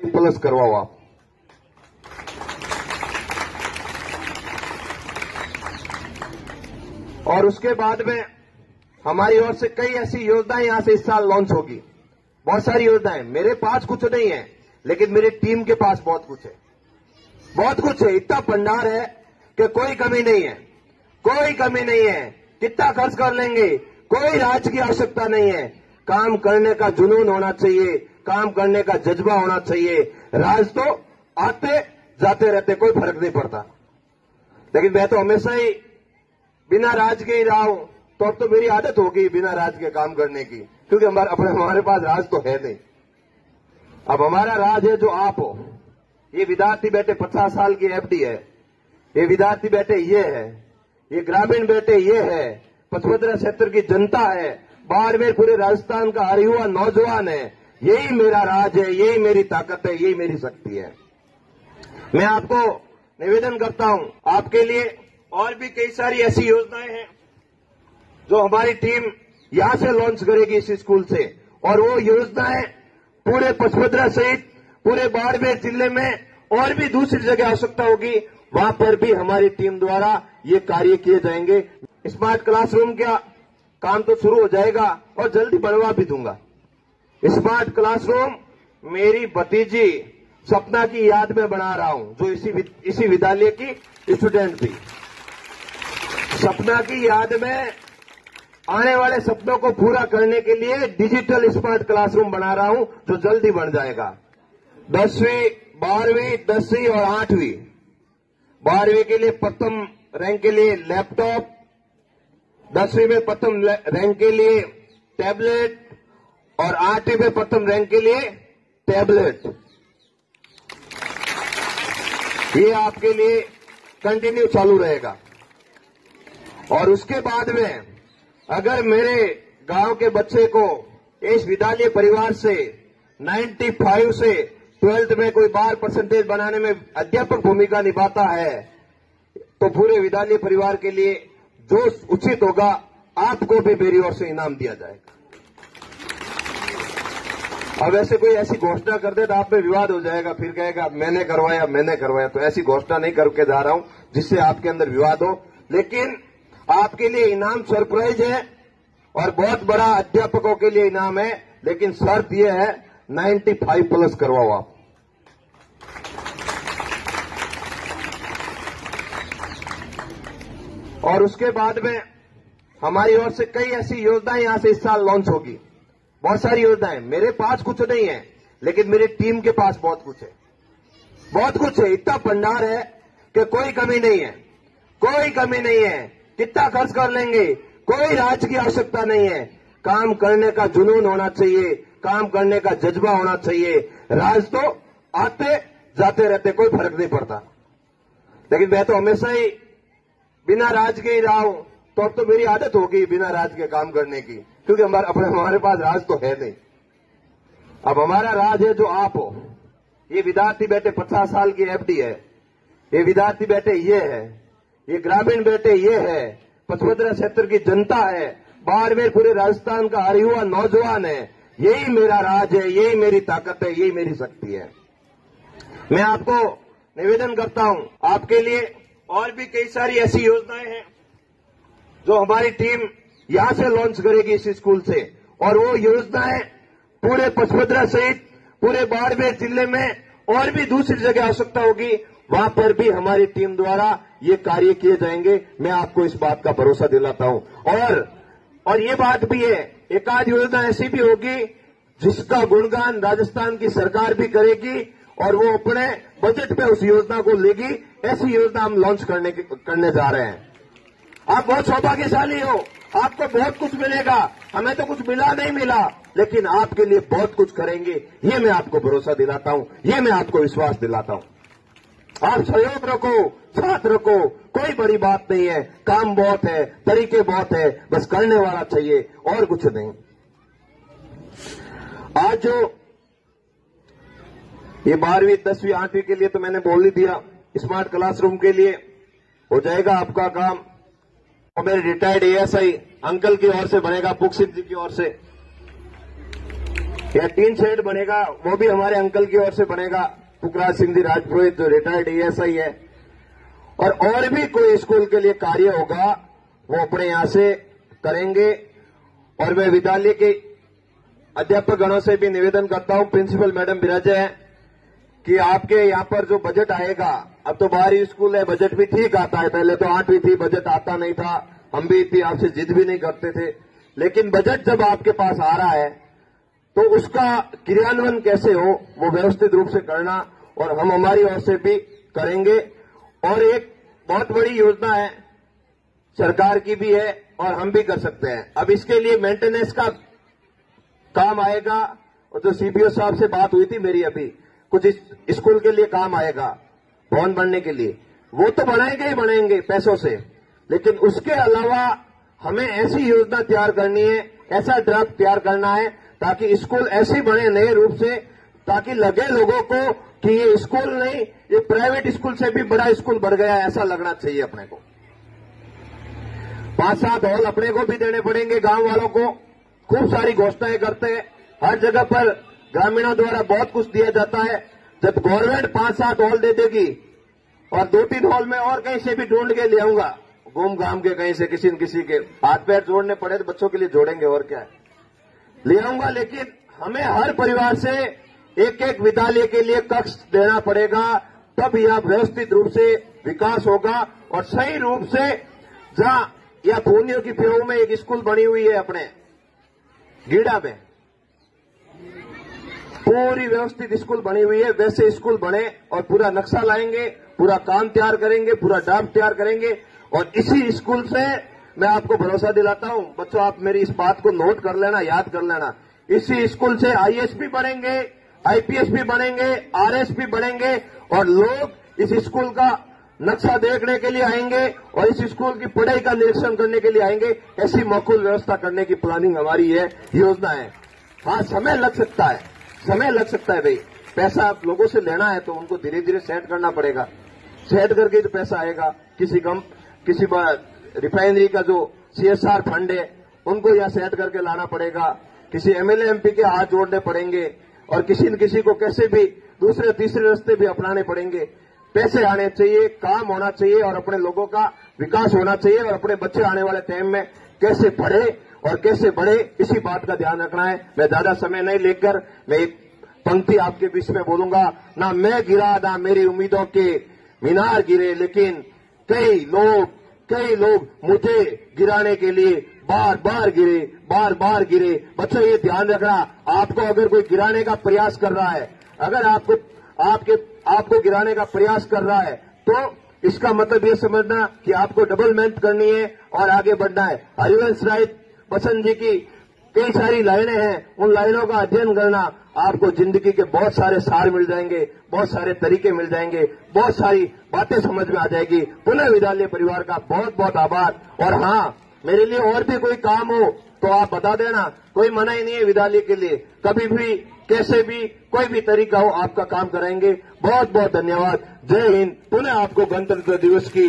Plus करवाओ आप। और उसके बाद में हमारी ओर से कई ऐसी योजनाएं यहां से इस साल लॉन्च होगी। बहुत सारी योजनाएं, मेरे पास कुछ नहीं है, लेकिन मेरी टीम के पास बहुत कुछ है। बहुत कुछ है, इतना भंडार है कि कोई कमी नहीं है, कोई कमी नहीं है। कितना खर्च कर लेंगे, कोई राज की आवश्यकता नहीं है। काम करने का जुनून होना चाहिए, काम करने का जज्बा होना चाहिए। राज तो आते जाते रहते, कोई फर्क नहीं पड़ता। लेकिन मैं तो हमेशा ही बिना राज के ही रहा हूं, तो अब तो मेरी आदत होगी बिना राज के काम करने की, क्योंकि हमारे पास राज तो है नहीं। अब हमारा राज है जो आप हो। ये विद्यार्थी बैठे 50 साल की एफडी है, ये विद्यार्थी बैठे ये है, ये ग्रामीण बैठे ये है, पचमढ़ी क्षेत्र की जनता है, बाड़मेर पूरे राजस्थान का हर युवा नौजवान है। यही मेरा राज है, यही मेरी ताकत है, यही मेरी शक्ति है। मैं आपको निवेदन करता हूं, आपके लिए और भी कई सारी ऐसी योजनाएं हैं जो हमारी टीम यहां से लॉन्च करेगी इस स्कूल से। और वो योजनाएं पूरे पचमढ़ी सहित पूरे बाड़मेर जिले में और भी दूसरी जगह आवश्यकता होगी, वहां पर भी हमारी टीम द्वारा ये कार्य किए जाएंगे। स्मार्ट क्लासरूम का काम तो शुरू हो जाएगा और जल्दी बनवा भी दूंगा। स्मार्ट क्लासरूम मेरी भतीजी सपना की याद में बना रहा हूं, जो इसी विद्यालय की स्टूडेंट थी। सपना की याद में आने वाले सपनों को पूरा करने के लिए डिजिटल स्मार्ट क्लासरूम बना रहा हूं, जो जल्दी बन जाएगा। 10वीं 12वीं 10वीं और 8वीं 12वीं के लिए प्रथम रैंक के लिए लैपटॉप, 10वीं में प्रथम रैंक के लिए टैबलेट और 8वीं में प्रथम रैंक के लिए टैबलेट। ये आपके लिए कंटिन्यू चालू रहेगा। और उसके बाद में अगर मेरे गांव के बच्चे को इस विद्यालय परिवार से 95 से 12th में कोई 12% बनाने में अध्यापक भूमिका निभाता है, तो पूरे विद्यालय परिवार के लिए जो उचित होगा आपको भी मेरी ओर से इनाम दिया जाएगा। अब ऐसे कोई ऐसी घोषणा कर दे तो आप में विवाद हो जाएगा, फिर कहेगा मैंने करवाया। तो ऐसी घोषणा नहीं करके जा रहा हूं जिससे आपके अंदर विवाद हो। लेकिन आपके लिए इनाम सरप्राइज है और बहुत बड़ा अध्यापकों के लिए इनाम है, लेकिन शर्त यह है 95 प्लस करवाओ आप। और उसके बाद में हमारी ओर से कई ऐसी योजनाएं यहां से इस साल लॉन्च होगी। बहुत सारी योजनाएं, मेरे पास कुछ नहीं है, लेकिन मेरी टीम के पास बहुत कुछ है। बहुत कुछ है, इतना भंडार है कि कोई कमी नहीं है, कोई कमी नहीं है। कितना खर्च कर लेंगे, कोई राज की आवश्यकता नहीं है। काम करने का जुनून होना चाहिए, काम करने का जज्बा होना चाहिए। राज तो आते जाते रहते, कोई फर्क नहीं पड़ता। लेकिन मैं तो हमेशा ही बिना राज के ही रहा हूं, तो अब तो मेरी आदत होगी बिना राज के काम करने की, क्योंकि हमारे पास राज तो है नहीं। अब हमारा राज है जो आप हो। ये विद्यार्थी बैठे 50 साल की एफडी है, ये विद्यार्थी बैठे ये है, ये ग्रामीण बैठे ये है, पचमढ़ी क्षेत्र की जनता है, बाड़मेर पूरे राजस्थान का हर युवा नौजवान है। यही मेरा राज है, यही मेरी ताकत है, यही मेरी शक्ति है। मैं आपको निवेदन करता हूं, आपके लिए और भी कई सारी ऐसी योजनाएं हैं जो हमारी टीम यहां से लॉन्च करेगी इस स्कूल से। और वो योजनाएं पूरे पचमढ़ी सहित पूरे बाड़मेर जिले में और भी दूसरी जगह आवश्यकता होगी, वहां पर भी हमारी टीम द्वारा ये कार्य किए जाएंगे। मैं आपको इस बात का भरोसा दिलाता हूं। और ये बात भी है, एक आध योजना ऐसी भी होगी जिसका गुणगान राजस्थान की सरकार भी करेगी और वो अपने बजट में उस योजना को लेगी। ऐसी योजना हम लॉन्च करने जा रहे हैं। आप बहुत सौभाग्यशाली हो, आपको बहुत कुछ मिलेगा। हमें तो कुछ मिला नहीं मिला, लेकिन आपके लिए बहुत कुछ करेंगे, ये मैं आपको भरोसा दिलाता हूं, ये मैं आपको विश्वास दिलाता हूं। आप सहयोग रखो, साथ रखो, कोई बड़ी बात नहीं है। काम बहुत है, तरीके बहुत है, बस करने वाला चाहिए और कुछ नहीं। आज जो ये 12वीं 10वीं 8वीं के लिए तो मैंने बोल ही दिया, स्मार्ट क्लासरूम के लिए हो जाएगा आपका काम। और मेरे रिटायर्ड एएसआई अंकल की ओर से बनेगा, पुखसित जी की ओर से। या टीन शेड बनेगा, वो भी हमारे अंकल की ओर से बनेगा, पुखराज सिंह जी राजपुरोहित जो रिटायर्ड एएसआई है। और भी कोई स्कूल के लिए कार्य होगा वो अपने यहां से करेंगे। और मैं विद्यालय के अध्यापक गणों से भी निवेदन करता हूं, प्रिंसिपल मैडम विराजे हैं, कि आपके यहां पर जो बजट आएगा, अब तो बाहरी स्कूल है, बजट भी ठीक आता है, पहले तो 8वीं थी, बजट आता नहीं था, हम भी इतनी आपसे जिद भी नहीं करते थे, लेकिन बजट जब आपके पास आ रहा है तो उसका क्रियान्वयन कैसे हो वो व्यवस्थित रूप से करना, और हम हमारी ओर से भी करेंगे। और एक बहुत बड़ी योजना है, सरकार की भी है और हम भी कर सकते हैं। अब इसके लिए मेंटेनेंस का काम आएगा, और जो सीपीओ साहब से बात हुई थी मेरी अभी, कुछ स्कूल के लिए काम आएगा भवन बनने के लिए, वो तो बनाएंगे ही बनाएंगे पैसों से, लेकिन उसके अलावा हमें ऐसी योजना तैयार करनी है, ऐसा ड्राफ्ट तैयार करना है ताकि स्कूल ऐसे बने नए रूप से, ताकि लगे लोगों को कि ये स्कूल नहीं, ये प्राइवेट स्कूल से भी बड़ा स्कूल बढ़ गया, ऐसा लगना चाहिए अपने को। 5-7 हॉल अपने को भी देने पड़ेंगे, गांव वालों को खूब सारी घोषणाएं करते हैं, हर जगह पर ग्रामीणों द्वारा बहुत कुछ दिया जाता है। जब गवर्नमेंट 5-7 हॉल दे देगी और 2-3 हॉल में और कहीं से भी ढूंढ के ले आऊंगा, घूम घाम के कहीं से किसी न किसी के हाथ पैर जोड़ने पड़े तो बच्चों के लिए जोड़ेंगे, और क्या है, ले आऊंगा, लेकिन हमें हर परिवार से एक एक विद्यालय के लिए कक्ष देना पड़ेगा, तब यह व्यवस्थित रूप से विकास होगा। और सही रूप से जहां या पूनियों की पेड़ों में एक स्कूल बनी हुई है अपने गीड़ा में, पूरी व्यवस्थित स्कूल बनी हुई है, वैसे स्कूल बने, और पूरा नक्शा लाएंगे, पूरा काम तैयार करेंगे, पूरा ड्राफ्ट तैयार करेंगे। और इसी स्कूल से मैं आपको भरोसा दिलाता हूं बच्चों, आप मेरी इस बात को नोट कर लेना, याद कर लेना, इसी स्कूल से आईएएस भी बनेंगे, आईपीएस भी बनेंगे, आरएस भी बनेंगे, और लोग इस स्कूल का नक्शा देखने के लिए आएंगे और इस स्कूल की पढ़ाई का निरीक्षण करने के लिए आएंगे। ऐसी माकूल व्यवस्था करने की प्लानिंग हमारी है, योजना है। हाँ, समय लग सकता है, समय लग सकता है भाई, पैसा आप लोगों से लेना है तो उनको धीरे धीरे सेट करना पड़ेगा, सेट करके तो पैसा आएगा। किसी रिफाइनरी का जो सीएसआर फंड है उनको यहां सेट करके लाना पड़ेगा, किसी एमएलए एमपी के हाथ जोड़ने पड़ेंगे, और किसी न किसी को कैसे भी दूसरे तीसरे रास्ते भी अपनाने पड़ेंगे। पैसे आने चाहिए, काम होना चाहिए, और अपने लोगों का विकास होना चाहिए, और अपने बच्चे आने वाले टाइम में कैसे पढ़े और कैसे बढ़े, इसी बात का ध्यान रखना है। मैं ज्यादा समय नहीं लेकर मैं एक पंक्ति आपके बीच में बोलूंगा, ना मैं गिरा ना मेरी उम्मीदों के मीनार गिरे, लेकिन कई लोग मुझे गिराने के लिए बार बार गिरे। बच्चों, ये ध्यान रखना, आपको अगर कोई गिराने का प्रयास कर रहा है, अगर आपको गिराने का प्रयास कर रहा है, तो इसका मतलब ये समझना कि आपको डबल मेहनत करनी है और आगे बढ़ना है। हरिवंश राय बसंत जी की कई सारी लाइनें हैं, उन लाइनों का अध्ययन करना, आपको जिंदगी के बहुत सारे सार मिल जाएंगे, बहुत सारे तरीके मिल जाएंगे, बहुत सारी बातें समझ में आ जाएगी। पुनः विद्यालय परिवार का बहुत बहुत आभार। और हाँ, मेरे लिए और भी कोई काम हो तो आप बता देना, कोई मना ही नहीं है विद्यालय के लिए, कभी भी कैसे भी कोई भी तरीका हो आपका काम कराएंगे। बहुत बहुत धन्यवाद। जय हिंद। पुनः आपको गणतंत्र दिवस की